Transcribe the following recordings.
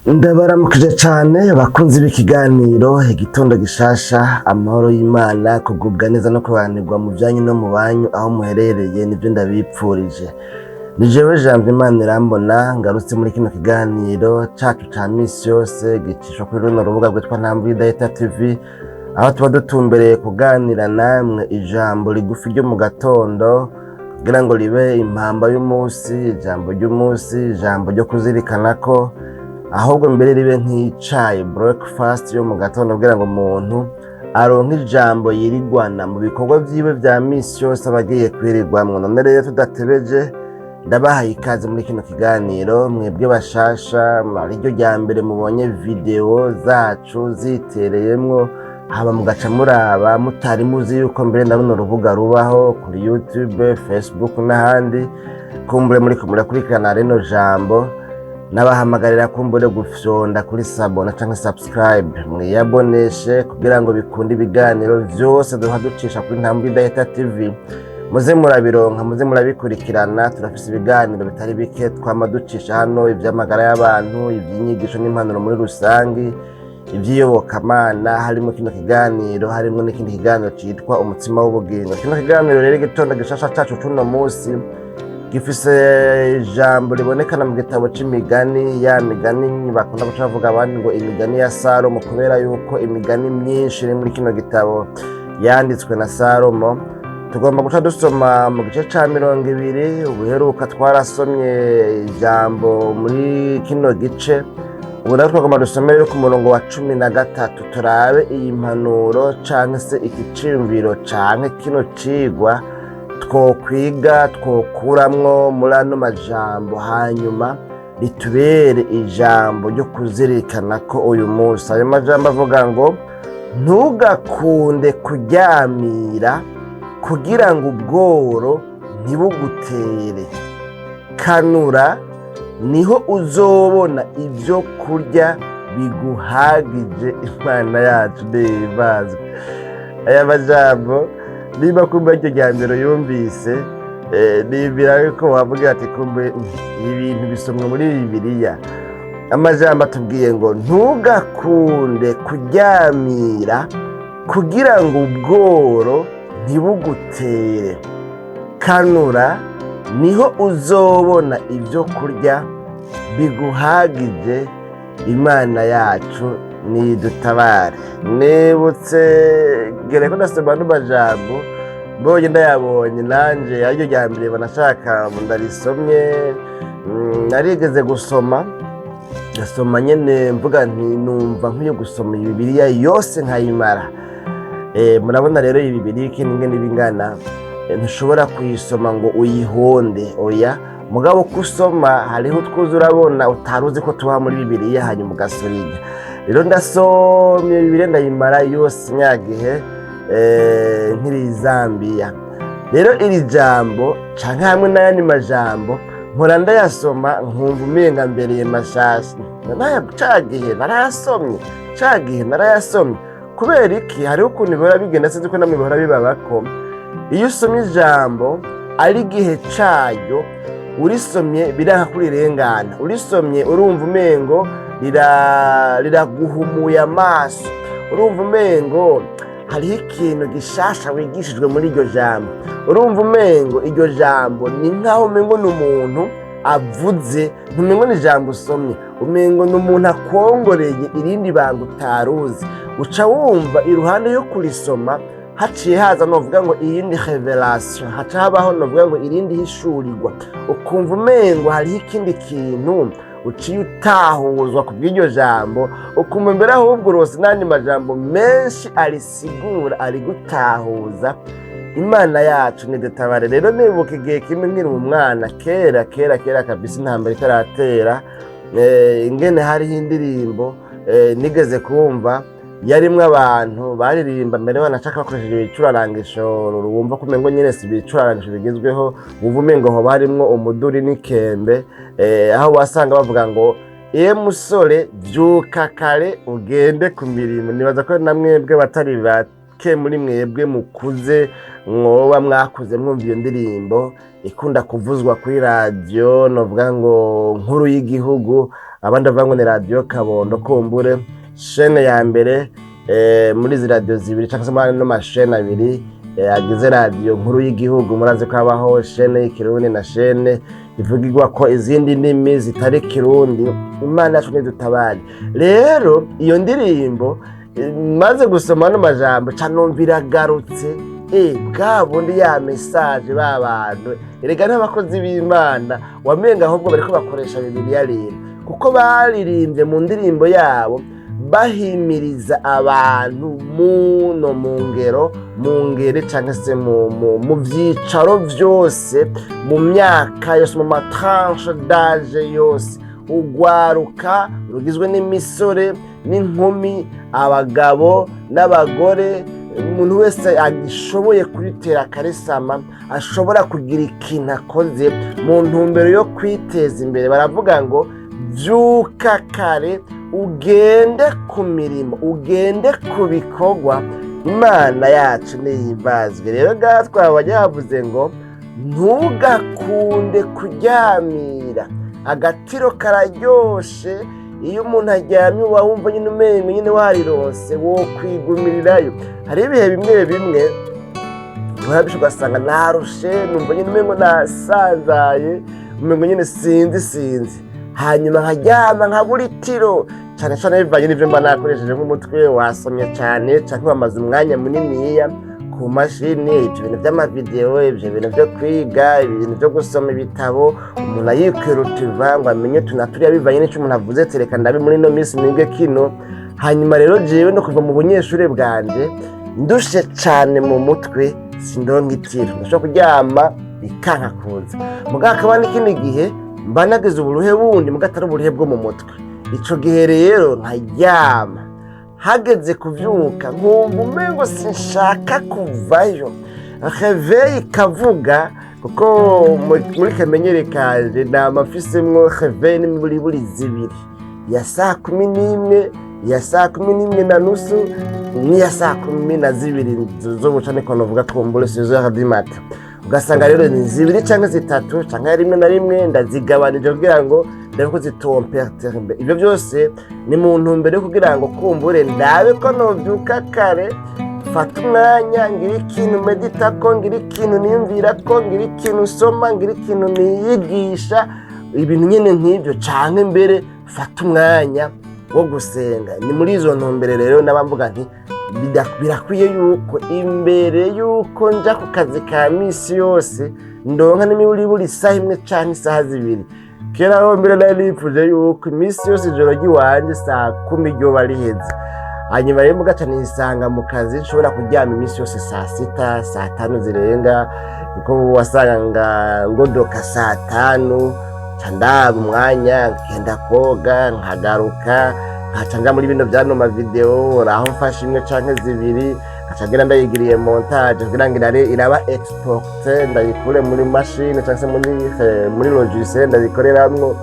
Ndabaramukije cyane bakunzi b'ikiganiro igitondo gishasha, amahoro y'Imana, kugubwa neza no kubanirwa mu byanyu no mu banyu aho muherereye nibyo ndabipfurije. Ni jewe Jambo Imana irambona ngarutse muri kino kiganiro cacu ca misi yose gicishwa kuri runo rubuga rwitwa Bibiliyá TV, aho tuba dutumbereye kuganira namwe ijambo rigufi ryo mu gatondo kugira ngo ribe impamba y'umunsi, ijambo ry'umunsi, ijambo ryo kuzirikana ko ahubwo mbere ribe nk'icayi breakfast yo mu gatondo kugira ngo umuntu aronke ijambo yirigwana mu bikorwa vyiwe vya misi yose abagiye kwirirwamwo. None rero tudatebeje ndabahaye ikaze muri kino kiganiro, mwebwe bashasha ariryo rya mbere mubonye video zacu zitereyemwo, haba mugaca muraba mutari muzi yuko mbere ndaruno rubuga rubaho kuri YouTube, Facebook n'ahandi, kumbure muriko murakurikirana rino jambo. Nabahamagarira kumbure gufyonda kuri sabona canke subscribe, mwiyaboneshe kugira ngo bikunde ibiganiro vyose duha ducisha kuri Bibiliyá TV, muze murabironka, muze murabikurikirana. Turafise ibiganiro bitari bike twama ducisha hano, ivy'amagara y'abantu, ivy'inyigisho n'impanuro muri rusangi, ivy'iyobokamana, harimo kino kiganiro, harimo n'ikindi kiganiro citwa umutsima w'ubugingo. Kino kiganiro rero igitondo gishasha cacu cuno musi gifise ijambo ribonekana mu gitabo c'imigani, ya migani bakunda guca bavuga abandi ngo imigani ya Salomo, kubera yuko imigani myinshi iri muri kino gitabo yanditswe na Salomo. Tugomba guca dusoma mu gice ca 20, ubuheruka twarasomye ijambo muri kino gice, ubu naho twagomba dusomere ku murongo wa 13 turabe iyi mpanuro canke se iki ciyumviro canke kino cigwa twokwiga twokuramwo muri ano majambo, hanyuma ritubere ijambo ryo kuzirikana ko uyu munsi. Ayo majambo avuga ngo ntugakunde kuryamira kugira ngo ubworo ntibugutere, kanura niho uzobona ibyo kurya biguhagije. Imana yacu nibazwe. Aya majambo niba kumbe iryo rya mbere yumvise nibira yuko wavuga ati kumbe ibintu bisomwa muri Bibiliyá. Amajambo atubwiye ngo ntugakunde kuryamira kugira ngo ubworo ntibugutere, kanura niho uzobona ibyo kurya biguhagije. Imana yacu nidutabare. Nibutse gereko ndasoma ano majambo mbonye ndayabonye nanje ariryo rya mbere banashaka ndarisomye. Narigeze gusoma ndasoma nyene mvuga nti numva nkwiye gusoma Bibiliyá yose nkayimara. Murabona rero iyi Bibiliyá ikindi n'ibingana, ntushobora kuyisoma ngo uyihonde, oya, mugabo kusoma hariho utwuzi urabona utaruzi ko tuba muri Bibiliyá hanyuma ugasurinya. Rero ndasomye Bibiliyá ndayimara yose nyagihe nkiri Zambia. Rero iri jambo canke hamwe n'ayandi majambo mpora ndayasoma nkumva umenga mbereye mashasha. Cagihe narayasomye kubera iki? Hariho ukuntu bihora bigenda, sinzi ko namwe bihora bibabako. Iyo usomye ijambo ari igihe cayo, urisomye biranka kurirengana, urisomye urumva umengo riraguhumuye amaso, urumva umengo hariho ikintu gishasha wigishijwe muri iryo jambo, urumva umengo iryo jambo ni nkaho umengo ni umuntu avuze, ntumengo ni ijambo usomye, umengo ni umuntu akwongoreye irindi banga utaruzi. Uca wumva iruhande yo kurisoma haciye haza novuga ngo irindi revelation, haca habaho novuga ngo irindi hishurirwa, ukumva umengo hariho ikindi kintu uciye utahuzwa ku bw'iryo jambo, ukumva mbere ahubwo rose n'andi majambo menshi arisigura, ari gutahuza. Imana yacu nidutabare. Rero nibuka igihe kimwe nkiri umwana kera kabisa, intambara itaratera, ingene hariho indirimbo nigeze kumva yarimwo abantu baririmba mbere banashaka bakoresheje ibicurarangisho, wumva ko umengo nyene si ibicurarangisho bigezweho, wumva umengo ho barimwo umuduri n'ikembe, aho wasanga bavuga ngo musore vyuka kare ugende ku mirimo. Nibaza ko namwebwe batari bake muri mwebwe mukuze mwoba mwakuze mwumva iyo ndirimbo ikunda kuvuzwa kuri radio, novuga ngo nkuru y'igihugu, abandi bavuga ngo ni radiyo Kabondo kumbure shene ya mbere muri izi radiyo zibiri cyangwa se muri ano mashene abiri agize radiyo nkuru y'igihugu. Murazi ko habaho shene y'ikirundi na shene ivugirwa ko izindi ndimi zitari kirundi. Imana yacu nidutabare. Rero iyo ndirimbo maze gusoma no majambo canumvira garutse bwa bundi ya message babantu erega n'abakozi b'Imana wamenga ahubwo bariko bakoresha Bibiliyá rero, kuko baririmbye mu ndirimbo yabo bahimiriza abantu mu ngero mu ngere cyangwa se mu byicaro byose, mu myaka yose, mu matranche d'âge yose, ugwaruka rugizwe n'imisore n'inkumi, abagabo n'abagore, umuntu wese agishoboye kubitera akaresama ashobora kugira ikintu akoze mu ntumbero yo kwiteza imbere. Baravuga ngo byuka kare ugende ku mirimo, ugende ku bikorwa, Imana yacu nihimbazwe. Rero twabonye yavuze ngo ntugakunde kuryamira, agatiro kararyoshe. Iyo umuntu aryamye uba wumva nyine umenye nyine warironse wo kwigumirirayo. Hari ibihe bimwe bimwe urabisha ugasanga narushe, numva nyine umengo nasanzaye, umengo nyine sinzi, hanyuma nkaryama nkabura itiro, cyane cyane bivanye n'ivyo mba nakoresheje nk'umutwe wasomye cyane cyangwa wamaze umwanya muniniya ku mashini, ibyo bintu by'amavideo, ibyo bintu byo kwiga, ibintu byo gusoma ibitabo, umuntu ayikwirutiva ngo amenye tunaturiya bivanye n'icyo umuntu avuze tereka ndabe muri no minsi nige kino. Hanyuma rero jewe no kuva mu bunyeshure bwanje ndushe cyane mu mutwe, sindonka itiro, ndashobora kuryama bikanka kuza. Muga akaba n'ikindi gihe mba nagize uburuhe bundi mugatari uburuhe bwo mu mutwe. Ico gihe rero nkaryama, hageze kuvyuka nkumva umengo sinshaka kuvayo, réveil kavuga kuko muri kamenyere kanje namafisemwo réveil n'imiburi zibiri, ya saa 11, ya saa 11:30 n'iya saa 12 zo bucane ko novuga ko mbure 6h du matin. Ugasanga rero ni zibiri cyangwa zitatu cyangwa rimwe na rimwe ndazigabanije kugira ngo ndabiko zitomperterbe. Ibyo byose ni mu ntumbero yo kugira ngo kumbure ndabe ko novyuka kare, fata umwanya ngira ikintu medita ko, ngira ikintu niyumvira ko, ngira ikintu soma, ngira ikintu niyigisha, ibintu nyene nk'ibyo, canke mbere fata umwanya wo gusenga. Ni muri izo ntumbere rero nabamvuga nti birakwiye yuko imbere yuko nja ku kazi ka misi yose ndonka n'imiburi isaha imwe canke isaha zibiri. Kera aho mbere nari nipfuje yuko imisi yose ijoro ry'iwanje saa 10 ryoba riheze, hanyuma rero mugaca nisanga mu kazi nshobora kuryama imisi yose saa 6, saa 5 zirenga, kuko wasanga ngodoka saa 5 candaba umwanya ngenda koga nkagaruka nkacanja muri bino bya noma video aho mfashe imwe canke zibiri, nkacagenda ndayigiriye montage kugira ngo iraba export ndayikure muri machine cyangwa se muri logiciel ndabikoreramwo.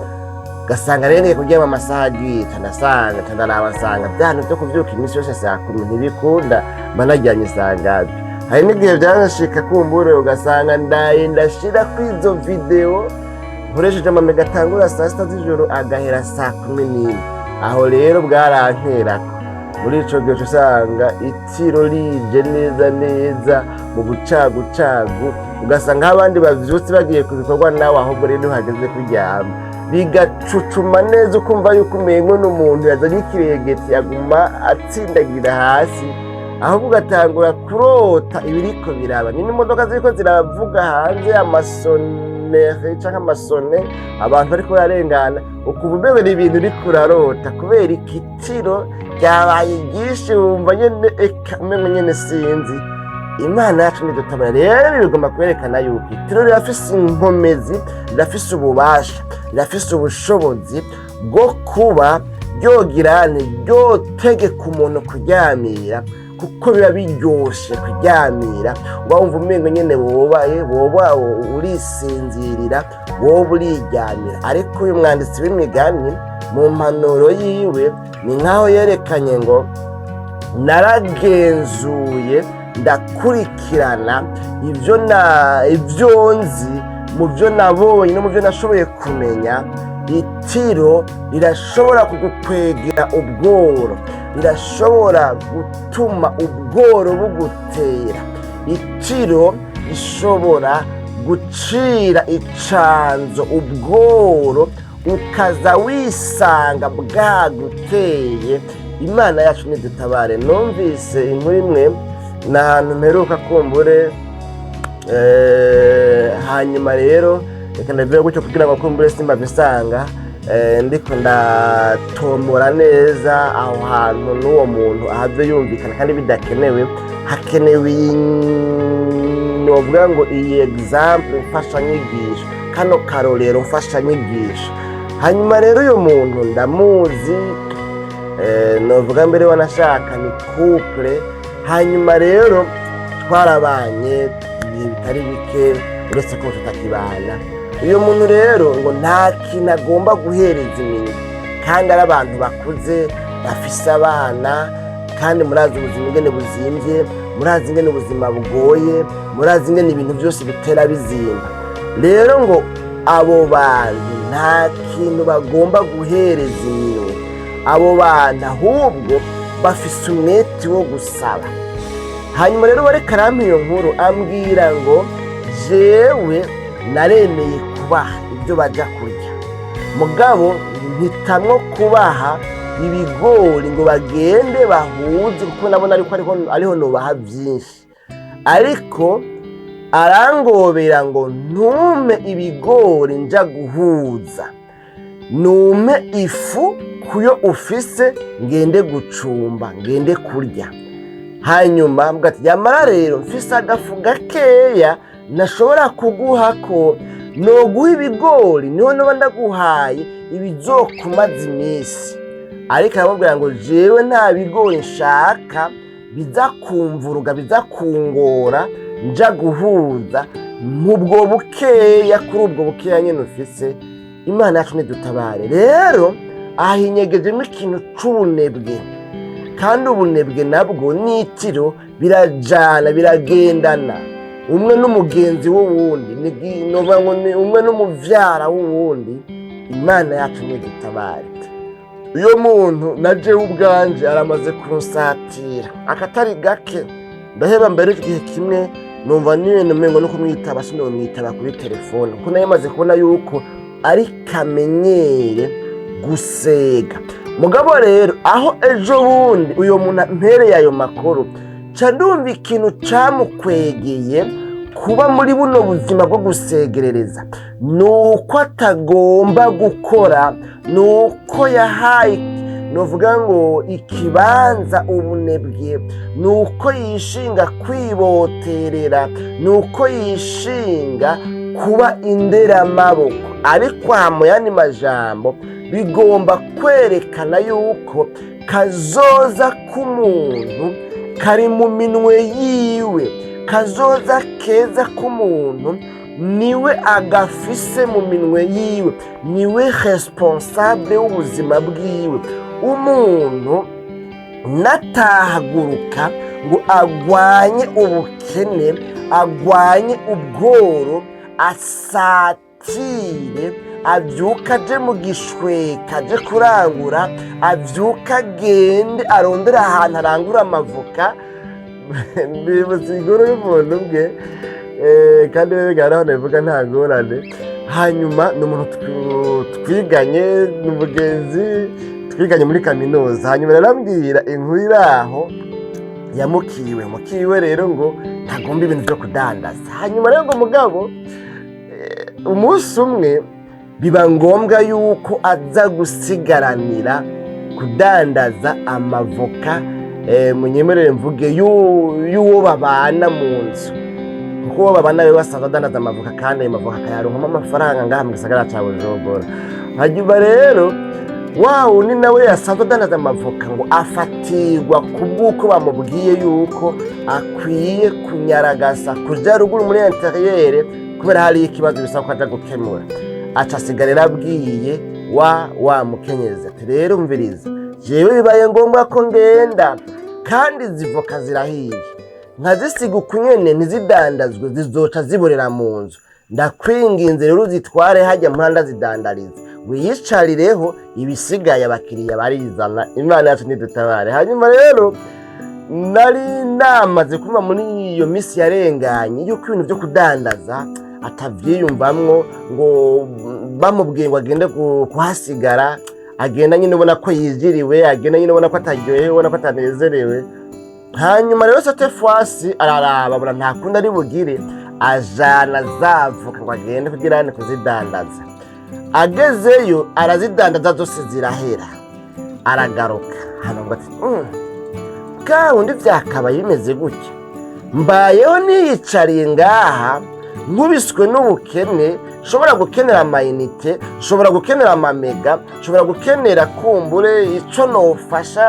Gasanga rero ngiye kuryama amasaha agiye, canasanga candarabasanga byano byo kuvyuka imisi yose saa 10 ntibikunda, mbanajyanye sangabi. Hari n'igihe byanashika kumbure ugasanga ndashira kwizo video nkoresheje amamega atangura saa 6 z'ijoro agahera saa 11. Aho rero bwarankerako muri ico gihe usanga itiro rije neza mu bucagucagu, ugasanga abandi bavyutse bagiye ku bikorwa nawe ahubwo rero hageze kuryama bigacucuma neza, ukumva yuko umengo n'umuntu yazanye ikiregeti yaguma atsindagira hasi, ahubwo ugatangura kurota ibiriko biraba. Ni imodoka ziriko ziravuga hanze, amasonere canke amasone, abantu bariko bararengana, ukuva umewe ibintu uriko urarota kubera ikitiro ryabaye ryinshi, wumva nyene umengo nyene sinzi. Imana yacu nidutabara rero bigomba kwerekana yuko itiro rirafise inkomezi, rirafise ububasha, rirafise ubushobozi bwo kuba ryogirane ryotegeka umuntu kuryamira, kuko biba biryoshe kuryamira, uba wumva umengo nyene woba urisinzirira, woba uriryamira. Ariko uyu mwanditsi w'imigani mu mpanuro yiwe ni nkaho yerekanye ngo naragenzuye ndakurikirana ibyo nzi, mu byo nabonye no mu byo nashoboye kumenya, itiro rirashobora kugukwegera ubworo, rirashobora gutuma ubworo bugutera, itiro rishobora gucira icanzo ubworo ukaza wisanga bwaguteye. Imana yacu nidutabare. Numvise inkuru imwe n'ahantu mperuka kumbure, hanyuma rero reka ndavuga gutyo kugira ngo kumbure simba bisanga ndiko ndatomora neza aho hantu n'uwo muntu ahave yumvikana kandi bidakenewe. Hakenewe novuga ngo iyi example mfashanyigisho, kano karorero mfashanyigisho. Hanyuma rero uyu muntu ndamuzi, novuga mbere wanashaka ni couple. Hanyuma rero twarabanye ibihe bitari bike uretse ko tutakibana. Uyu muntu rero ngo nta kintu agomba guhereza iminwa, kandi ari abantu bakuze bafise abana, kandi murazi ubuzima ingene buzimvye, murazi ingene ubuzima bugoye, murazi ingene ibintu byose bitera bizimba. Rero ngo abo bantu nta kintu bagomba guhereza iminwa, abo bantu ahubwo bafise umwete wo gusaba. Hanyuma rero bareka arampa iyo nkuru ambwira ngo jewe naremeye kubaha ibyo baja kurya, mugabo mpitamwo kubaha ibigori ngo bagende bahuze, kuko nabona ariho nobaha byinshi. Ariko arangobera ngo ntume ibigori nja guhuza, nume ifu kuyo ufise ngende gucumba, ngende kurya. Hanyuma mbwa ati yamara rero mfise agafu gakeya nashobora kuguhako, noguha ibigori niho noba ndaguhaye ibizokumaza iminsi. Ariko aramubwira ngo jewe nta bigori nshaka biza kumvuruga, biza kungora nja guhuza mubwo bukeya, kuri ubwo bukeya nyene ufise. Imana yacu nidutabare. Rero ahinyegejemo ikintu c'ubunebwe, kandi ubunebwe nabwo n'itiro birajana, biragendana. Umwe n'umugenzi w'uwundi, novuga ngo ni umwe n'umuvyara w'uwundi. Imana yacu nidutabare. Uyo muntu na jewe ubwanje aramaze kunsatira akatari gake, ndaheba mbere igihe kimwe numva n'ibintu umengo no kumwitaba sinomwitaba kuri telefone, kuko nayo maze kubona yuko ari kamenyere gusega. Mugabo rero aho ejo bundi uyo muntu mpereye ayo makuru, ca ndumva ikintu camukwegeye kuba muri buno buzima bwo gusegerereza, nuko atagomba gukora, nuko yahaye novuga ngo ikibanza ubunebwe, nuko yishinga kwiboterera, nuko yishinga kuba inderamaboko. Ariko mu yandi majambo bigomba kwerekana yuko kazoza k'umuntu kari mu minwe yiwe, kazoza keza k'umuntu niwe agafise mu minwe yiwe, niwe responsable w'ubuzima bwiwe. Umuntu natahaguruka ngo agwanye ubukene, agwanye ubworo, asatire, avyuka aje mu gishweka aje kurangura, avyuka agende arondera ahantu arangura amavoka. Ndibuza inkuru y'umuntu bwe, kandi bigaraho nabivuga nta ngorane. Hanyuma ni umuntu twiganye, ni umugenzi twiganye muri kaminuza. Hanyuma narambwira inkuru iraho mukiwe rero ngo ntagomba ibintu byo kudandaza. Hanyuma rero ngo mugabo umunsi umwe biba ngombwa yuko aza gusigaranira kudandaza amavoka, munyemerere mvuge y'uwo babana mu nzu, kuko uwo babana we basanzwe adandaza amavoka, kandi ayo mavoka akayaronkamo amafaranga ngaha mu gisagara ca Bujumbura. Hanyuma rero wa wundi nawe yasanzwe adandaza amavoka ngo afatirwa kubw'uko bamubwiye yuko akwiye kunyaragasa kuja ruguru muri interieur, kubera hari ikibazo bisaba ko aja gukemura. Aca asigarira abwiye wa mukenyezi ati rero umviriza, jewe bibaye ngombwa ko ngenda, kandi zivoka zirahiye, nkazisiga ukunyene ntizidandazwe, zizoca ziborera mu nzu. Ndakwinginze rero uzitware hajya mpanda zidandariza, wiyicarireho, ibisigaye abakiriya barizana. Imana yacu nidutabare. Hanyuma rero nari namaze kuba muri iyo minsi yarenganye yuko ibintu byo kudandaza atavyiyumvamwo, ngo bamubwiye ngo agende kuhasigara, agenda nyine ubona ko yijiriwe, agenda nyine ubona ko ataryohewe, ubona ko atanezerewe. Hanyuma rero cette fois araraba abona nta kundi ari bugire, ajana zavuka ngo agende kugira ane kuzidandaza. Agezeyo arazidandaza zose zirahera, aragaruka hano ngo ati wundi vyakabaye bimeze gutya, mbayeho niyicariye ngaha nkubiswe n'ubukene, shobora gukenera amayinite, shobora gukenera amamega, shobora gukenera kumbure ico nofasha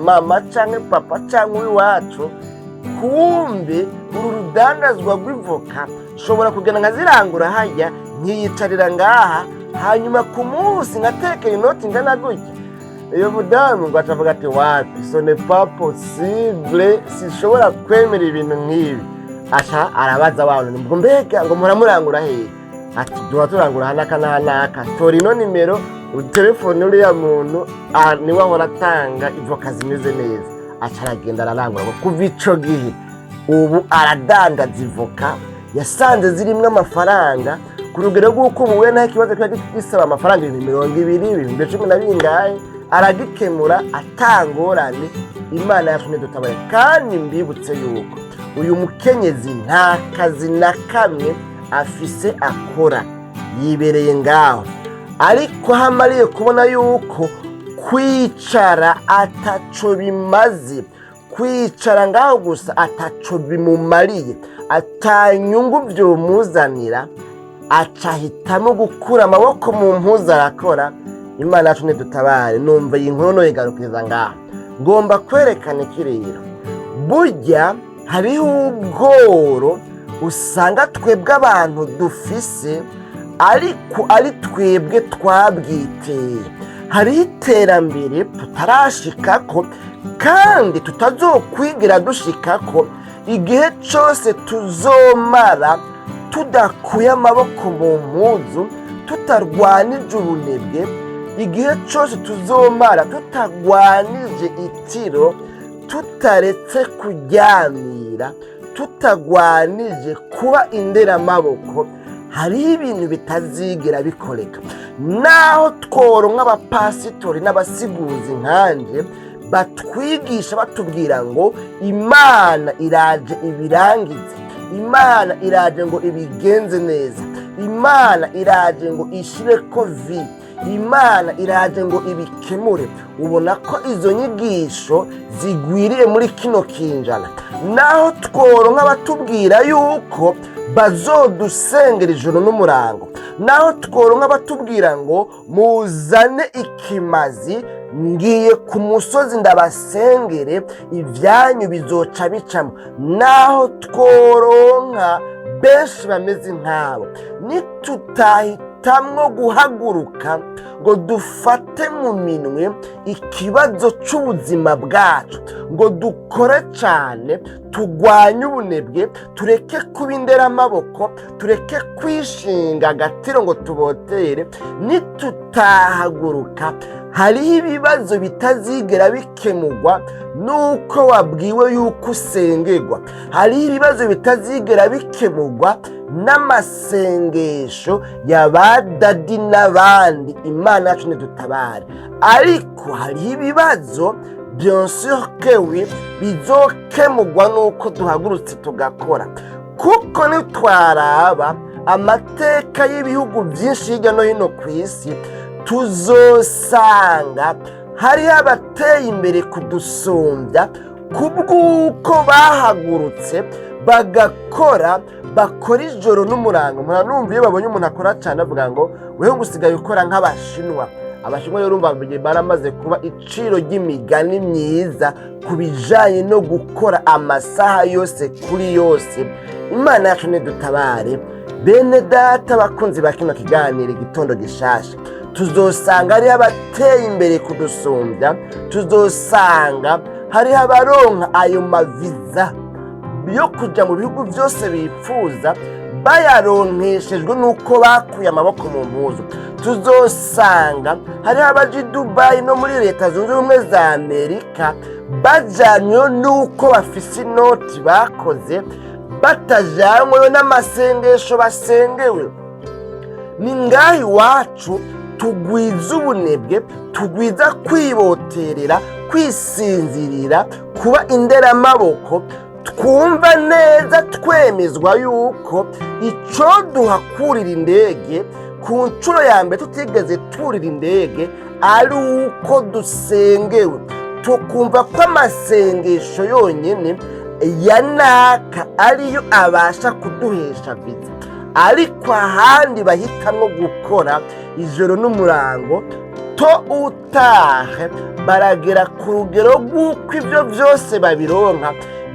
mama canke papa canke iwacu. Kumbe uru rudandazwa rw'ivoka shobora kugenda nkazirangura hajya nkiyicarira ngaha, hanyuma ku munsi ngatekera inoti ingana gutya. Iyo mudamu ngo acavuga ati wapi, ce n'est pas possible, sinshobora kwemera ibintu nk'ibi. Aca arabaza wabona ngo mbega ngo muramurangura hehe? Ati duha turangura hanaka n'ahanaka, tora ino nimero utelefone uriya muntu niwe ahora atanga ivoka zimeze neza. Aca aragenda ararangura ngo kuva ico gihe ubu aradandaza ivoka, yasanze zirimwo amafaranga ku rugero rw'uko ubu we nta kibazo kiba gisaba amafaranga 20,000, 10,000 aragikemura atangorane. Imana yacu nidutabare. Kandi mbibutse yuko uyu mukenyezi nta kazi na kamwe afise akora, yibereye ngaho, ariko hamariye kubona yuko kwicara ataco bimaze, kwicara ngaho gusa ataco bimumariye, atanyungu vyomuzanira, acahitamo gukura amaboko mu mpuzu arakora. Imana yacu nidutabare. Numva iyi nkuru noyigarukiriza ngaho, ngomba kwerekana iki rero. Burya hariho ubworo usanga twebwe abantu dufise, ariko ari twebwe twabwiteye. Hariho iterambere tutarashikako kandi tutazokwigira dushikako igihe cose tuzomara tudakuye amaboko mu mpuzu, tutarwanije ubunebwe, igihe cose tuzomara tutagwanije itiro, tutaretse kuryamira, tutagwanije kuba inderamaboko, hariho ibintu bitazigera bikoreka. Naho tworonka abapasitori n'abasiguzi nkanje batwigisha batubwira ngo Imana iraje ibirangize, Imana iraje ngo ibigenze neza, Imana iraje ngo ishireko vi, Imana iraje ngo ibikemure, ubona ko izo nyigisho zigwiriye muri kino kinjana. Naho tworonka batubwira yuko bazodusengera ijoro n'umurango, naho tworonka batubwira ngo muzane ikimazi, ngiye ku musozi ndabasengere ibyanyu bizoca bicamo, naho tworonka benshi bameze nkabo, nitutahitamwo guhaguruka ngo dufate mu minwe ikibazo c'ubuzima bwacu, ngo dukore cyane, tugwanye ubunebwe, tureke kuba inderamaboko, tureke kwishinga agatiro ngo tubotere, nitutahaguruka hariho ibibazo bitazigera bikemurwa nuko wabwiwe yuko usengerwa, hariho ibibazo bitazigera bikemurwa n'amasengesho y'abadadi n'abandi. Imana yacu nidutabare. Ariko hariho ibibazo bien sûr que oui bizokemurwa nuko duhagurutse tugakora, kuko nitwaraba amateka y'ibihugu byinshi hirya no hino ku isi, tuzosanga hariho abateye imbere kudusumbya kubw'uko bahagurutse bagakora, bakora ijoro n'umurango. Muranumva iyo babonye umuntu akora cyane avuga ngo wewe gusigaye ukora nk'Abashinwa. Abashinwa rero urumva baramaze kuba iciro ry'imigani myiza ku bijanye no gukora amasaha yose kuri yose. Imana yacu nidutabare. Bene data bakunzi ba kino kiganiro igitondo gishasha, tuzosanga ari abateye imbere kudusumbya, tuzosanga hari abaronka ayo maviza yo kuja mu bihugu byose bifuza, bayaronkeshejwe nuko bakuye amaboko mu mpuzu. tuzosanga hariho abaja i Dubai no muri leta zunze ubumwe za Amerika bajanyweho n'uko bafise inoti bakoze, batajanyweho n'amasengesho basengewe. Ni ngaha iwacu tugwiza ubunebwe, tugwiza kwiboterera, kwisinzirira, kuba inderamaboko, twumva neza twemezwa yuko ico duhakurira indege ku nshuro ya mbere tutigeze turira indege ari uko dusengewe, tukumva ko amasengesho yonyene ya naka ariyo abasha kuduhesha viza. Ariko ahandi bahitamwo gukora ijoro n'umurango to utahe, baragera ku rugero rw'uko ivyo vyose babironka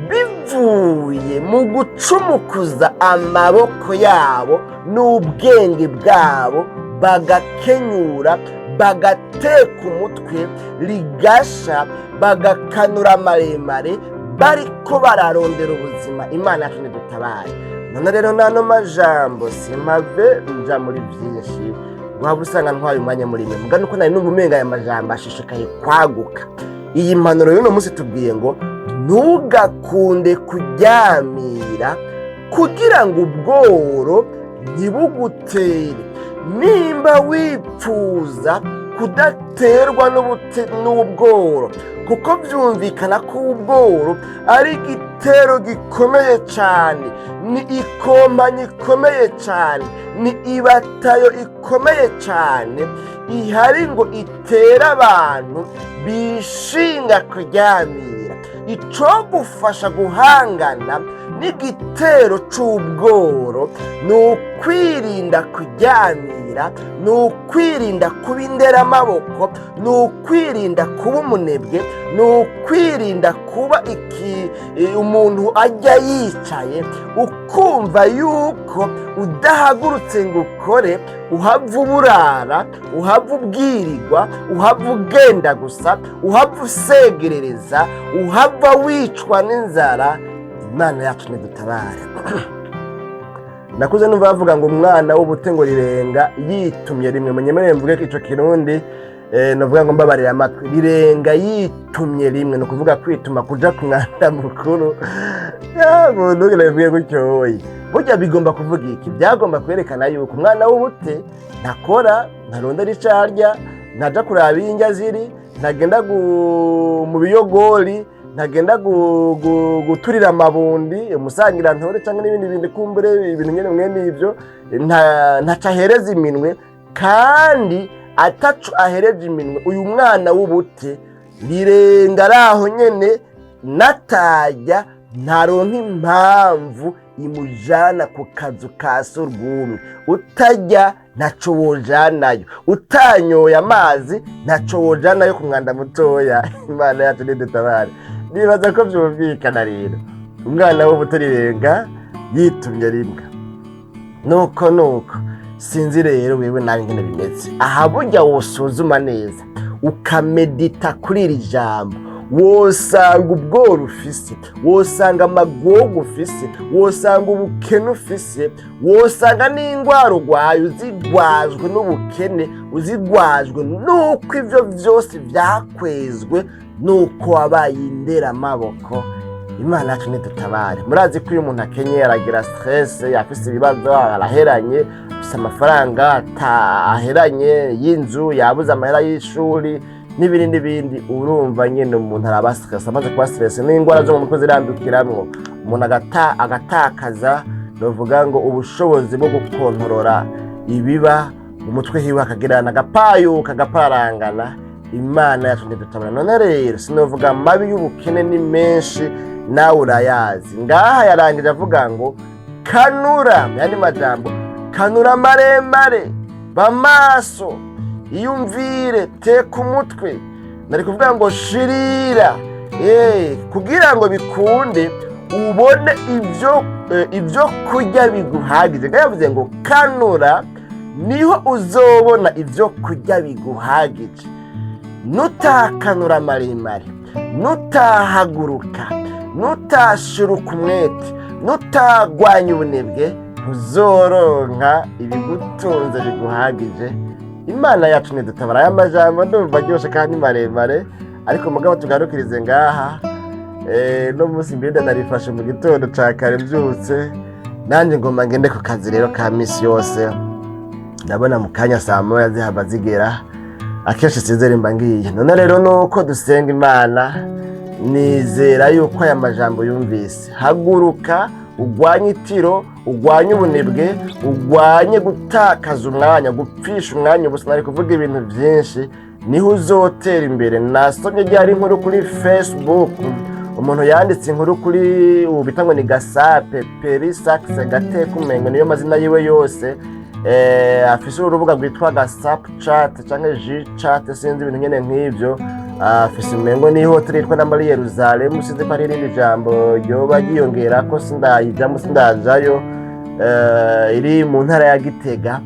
bivuye mu gucumukuza amaboko yabo n'ubwenge bwabo, bagakenyura, bagateka umutwe rigasha, bagakanura maremare, bariko bararondera ubuzima. Imana yacu nidutabare. None rero n'ano majambo simpave nja muri vyinshi, waba usanga ntwaye umwanya muri mwe, muga nuko nari numva umenga aya majambo ashishikaye kwaguka. Iyi mpanuro y'uno munsi tubwiye ngo ntugakunde kuryamira kugira ngo ubworo ntibugutere. Nimba wipfuza kudaterwa n'ubworo, kuko vyumvikana ko ubworo ari igitero gikomeye cyane, ni ikompanyi ikomeye cyane, ni ibatayo ikomeye cyane ihari ngo itera abantu bishinga kuryamira. Ico gufasha guhangana n'igitero c'ubworo ni ukwirinda kuryamira, ni ukwirinda kuba inderamaboko, ni ukwirinda kuba umunebwe, ni ukwirinda kuba umuntu ajya yicaye ukumva yuko udahagurutse ngo ukore, uhava uburara, uhava ubwirirwa, uhava ugenda gusa, uhava usegerereza, uhava wicwa n'inzara. Imana yacu nidutabare. Nakuze numva bavuga ngo umwana w'ubute ngo rirenga yitumye rimwe. Munyemerere mvuge ko ico kirundi novuga ngo mbabarira amatwi. Rirenga yitumye rimwe, no kuvuga kwituma kuja ku mwanda mukuru. Muntu ngiye gutyoye. Burya bigomba kuvuga iki? Byagomba kwerekana yuko umwana w'ubute ntakora, ntarondera icarya, ntaja kuraba injya ziri, ntagenda mu biyogori, ntagenda guturira amabundi, umusangira ntore cyangwa n'ibindi bindi kumbure ibintu nyene mwene ivyo, ntaca ahereza iminwe. Kandi atacu ahereje iminwe, uyu mwana w'ubute rirenga araho nyene natajya ntaronka impamvu imujana ku kazu ka surwumwe. Utajya ntaco wojanayo, utanyoye amazi ntaco wojanayo ku mwanda mutoya. Imana yacu nidutabare. Nibaza ko vyumvikana rero, umwana w'ubuto rirenga yitumye rimwe. Nuko sinzi rero wewe nawe ngene bimeze. Aha burya wosuzuma neza ukamedita kuri iri jambo, wosanga ubworo ufise, wosanga amagogo ufise, wosanga ubukene ufise, wosanga n'ingwara urwaye, uzigwajwe n'ubukene, uzigwajwe nuko ivyo vyose vyakwezwe nuko wabaye inderamaboko. Imana yacu nidutabare. Murazi ko iyo umuntu akenye aragira stress, yafise ibibazo, araheranye, afise amafaranga aheranye y'inzu, yabuze amahera y'ishuri n'ibindi, urumva nyene umuntu araba stress. Amaze kuba stress n'ingwara zo mu mutwe zirandukiramwo, umuntu agatakaza novuga ngo ubushobozi bwo gukontorora ibiba mu mutwe hiwe, akagirana agapayuka, agaparangana. Imana yacu nidutabara. None rero sinovuga amabi y'ubukene ni menshi, nawe urayazi. Ngaha yarangije avuga ngo kanura, yandi majambo, kanura maremare, bamaso, iyumvire, teka umutwe. Nari kuvuga ngo shirira, kugira ngo bikunde ubone ivyo kurya biguhagije. Yavuze ngo kanura, niho uzobona ivyo kurya biguhagije. Nutakanura maremare, nutahaguruka, nutashiruka umwete, nutagwanya ubunebwe, uzoronka ibigutunze biguhagije. Imana yacu nidutabara. Aya majambo ndumva aryoshe kandi maremare, ariko mugabo tugarukirize ngaha. No munsi mbere narifashe mu gitondo ca kare mbyutse, nanje ngomba ngende ku kazi rero ka misi yose. Ndabona mu kanya saa moya zihava zigera, akenshi sizere mba ngiye. None rero nuko dusenga Imana, nizera yuko aya majambo yumvise. Haguruka ugwanye itiro, ugwanye ubunebwe, ugwanye gutakaza umwanya, gupfisha umwanya ubusa. Nari kuvuga ibintu byinshi, niho uzotera imbere. Nasomye ryari inkuru kuri Facebook, umuntu yanditse inkuru kuri ubita ngo ni Gasape Perisaxe Gateka umengo niyo mazina yiwe yose. Afise urubuga rwitwa Gasape Chat cyangwa G-Chat, sinzi ibintu nyene nk'ivyo. Afise umengo ni hotel yitwa na muri Yerusalemu, sinzi ko ari irindi jambo ryoba ryiyongera ko sindayijamo, sindajayo. Iri mu ntara ya Gitega.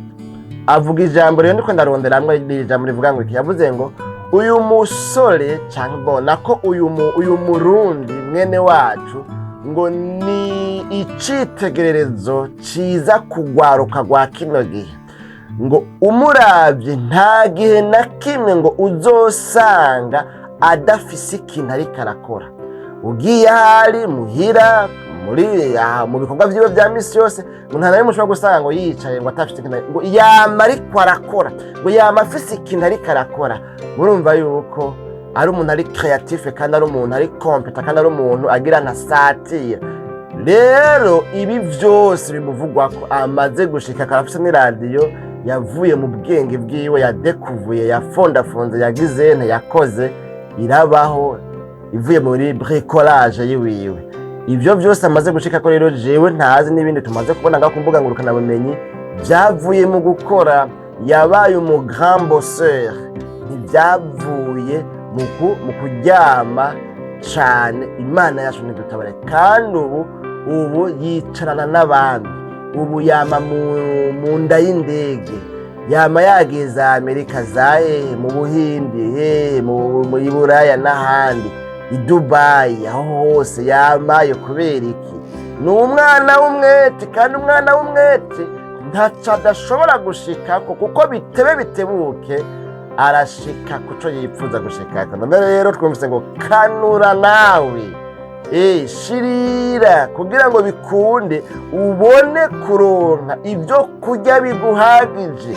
Avuga ijambo rero ndiko ndaronderamwe iri jambo rivuga ngo iki, yavuze ngo uyu musore cyangwa bona ko uyu murundi mwene wacu ngo ni icitegererezo ciza kugwaruka gwa kino gihe, ngo umuravye nta gihe na kimwe ngo uzosanga adafise ikintu ariko arakora. Ugiye hari muhira mu bikorwa vyiwe vya misi yose, ngo nta narimwe ushobora gusanga ngo yicaye ngo atafise ikintu, ngo yama ariko arakora, ngo yama afise ikintu ariko arakora. Murumva yuko ari umuntu ari creative kandi ari umuntu ari competent kandi ari umuntu agira na satire. Rero ibi vyose bimuvugwa ko amaze gushika karafise ni radio, yavuye mu bwenge bwiwe, yadekuvuye, yafondafonze, yagizene, yakoze, irabaho, ivuye muri bricolage yiwiwe. Ivyo vyose amaze gushika ko rero jewe ntazi n'ibindi tumaze kubona ngaho kumbuga ngurukana bumenyi byavuye mu gukora. Yabaye umu grand bosseur, ntibyavuye mu kuryama cane. Imana yacu nidutabare. Kandi ubu yicarana n'abandi, ubu yama mu nda y'indege, yama yageze Amerika zahe, mu Buhindi, mu Iburaya n'ahandi, i Dubai, aho hose yamaye. Kubera iki? Ni umwana w'umwete, kandi umwana w'umwete ntaco adashobora gushikako, kuko bitebe bitebuke arashika kuco yipfuza gushikako. None rero twumvise ngo kanura nawe, shirira kugira ngo bikunde ubone kuronka ibyo kurya biguhagije.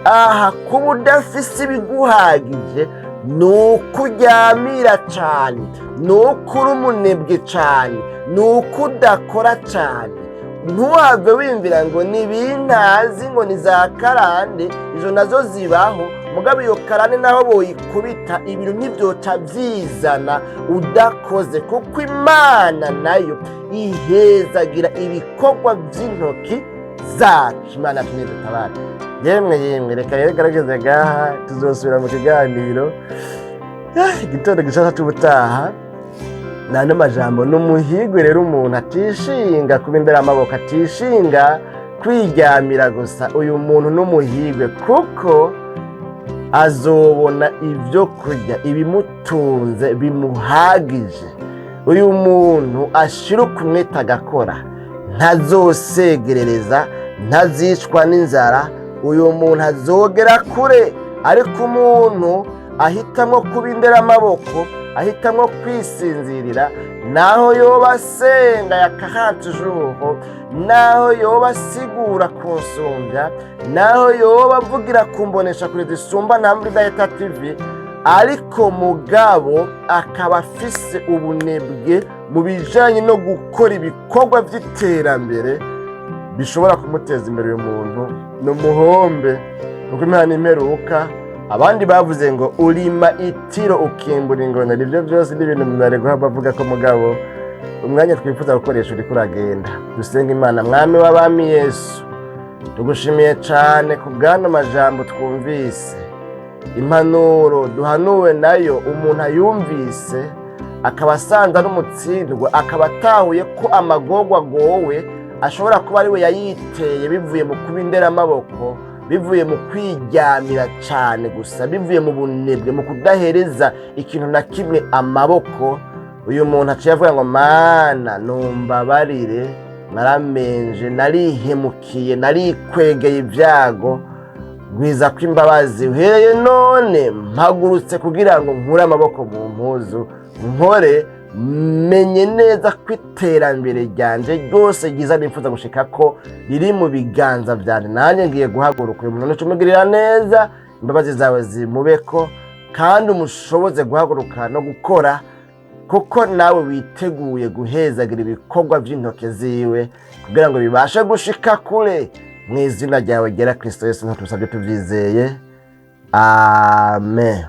Aha kuba udafise ibiguhagije nukuryamira cane, nukuri umunebwe cane, nukudakora cane. Ntuhave wimvira ngo nibintazi, ngo ni za karande, izo nazo zibaho. Mugabo iyo karande naho boyikubita ibintu ntivyoca vyizana udakoze, kuko Imana nayo ihezagira ibikorwa vy'intoki zacu. Imana tunidutabara. Yemwe reka rero garageze gaha, tuzosubira mu kiganiro igitondo gishasha c'ubutaha. Nano majambo n'umuhigwe rero umuntu atishinga kuba imbere amaboko, atishinga kwiryamira gusa. Uyu muntu n'umuhigwe kuko azobona ibyo kurya ibimutunze bimuhagije. Uyu muntu ashiruka umwete agakora, ntazosegerereza, ntazicwa n'inzara. Uyu muntu azogera kure. Ariko umuntu ahitamwo kuba imbere amaboko, ahitamwo kwisinzirira, naho yoba asenga ya 40 jours, naho yoba asigura kunsumbya, naho yoba avugira kumbonesha kuri zisumba ntambwe za Eta TV, ariko mugabo akaba afise ubunebwe mu bijanye no gukora ibikorwa vy'iterambere bishobora kumuteza imbere. Uyu muntu n'umuhombe, kuko Imana imperuka. Abandi bavuze ngo urima itiro ukimbura ingona. Ibyo byose ni ibintu mwari guha bavuga ko mugabo umwanya twifuza gukoresha uri kuragenda. Dusenga Imana. Mwami w'abami Yesu, tugushimiye cyane ku bwano majambo twumvise, impanuro duhanuwe nayo umuntu ayumvise akaba asanze ari umutsindwa, akaba atahuye ko amagorwa agowe ashobora kuba ari we yayiteye bivuye mu kuba indera amaboko, bivuye mu kwiryamira cyane gusa, bivuye mu bunebwe, mu kudahereza ikintu na kimwe amaboko. Uyu muntu aciye avuga ngo Mana numbabarire, naramenje, narihemukiye, narikwegeye ibyago, ngwiza ko imbabazi uhereye none mpagurutse kugira ngo nkure amaboko mu mpuzu nkore menye neza ko iterambere ryanje ryose ryiza nifuza gushika ko riri mu biganza byanje nanjye ngiye guhaguruka uyu muntu umugirira neza imbabazi zawe zimubeko kandi umushoboze guhaguruka no gukora kuko nawe witeguye guhezagira ibikorwa by'intoke ziwe kugira ngo bibashe gushika kure mu izina ryawe ryera Kristo Yesu ntutusabye tuvyizeye amen.